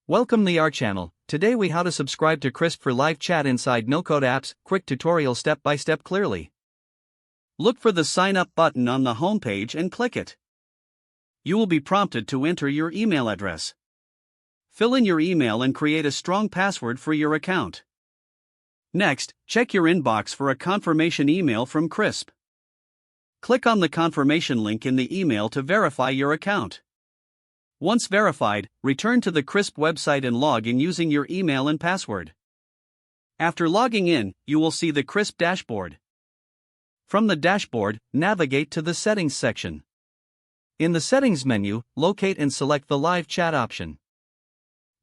Welcome to our channel. Today we how to subscribe to Krisp for live chat inside no-code apps. Quick tutorial step by step clearly. Look for the sign up button on the homepage and click it. You will be prompted to enter your email address. Fill in your email and create a strong password for your account. Next, check your inbox for a confirmation email from Krisp. Click on the confirmation link in the email to verify your account. Once verified, return to the Krisp website and log in using your email and password. After logging in, you will see the Krisp dashboard. From the dashboard, navigate to the Settings section. In the Settings menu, locate and select the Live Chat option.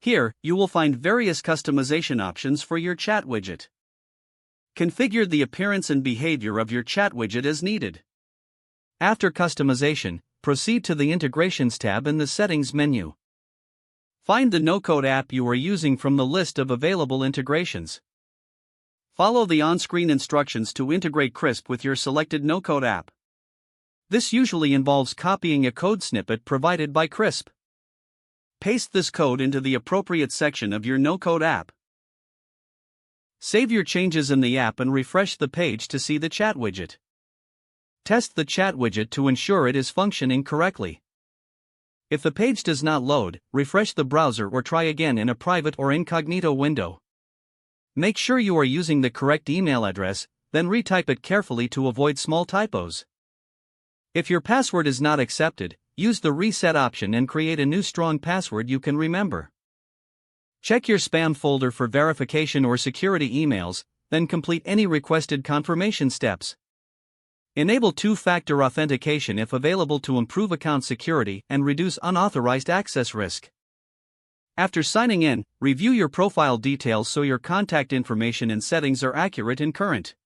Here, you will find various customization options for your chat widget. Configure the appearance and behavior of your chat widget as needed. After customization, proceed to the Integrations tab in the Settings menu. Find the no-code app you are using from the list of available integrations. Follow the on-screen instructions to integrate Krisp with your selected no-code app. This usually involves copying a code snippet provided by Krisp. Paste this code into the appropriate section of your no-code app. Save your changes in the app and refresh the page to see the chat widget. Test the chat widget to ensure it is functioning correctly. If the page does not load, refresh the browser or try again in a private or incognito window. Make sure you are using the correct email address, then retype it carefully to avoid small typos. If your password is not accepted, use the reset option and create a new strong password you can remember. Check your spam folder for verification or security emails, then complete any requested confirmation steps. Enable two-factor authentication if available to improve account security and reduce unauthorized access risk. After signing in, review your profile details so your contact information and settings are accurate and current.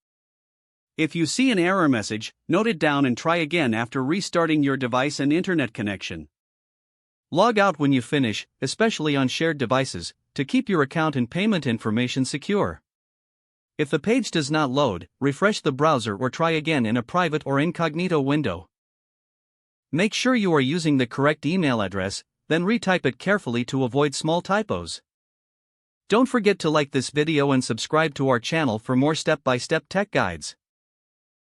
If you see an error message, note it down and try again after restarting your device and internet connection. Log out when you finish, especially on shared devices, to keep your account and payment information secure. If the page does not load, refresh the browser or try again in a private or incognito window. Make sure you are using the correct email address, then retype it carefully to avoid small typos. Don't forget to like this video and subscribe to our channel for more step-by-step tech guides.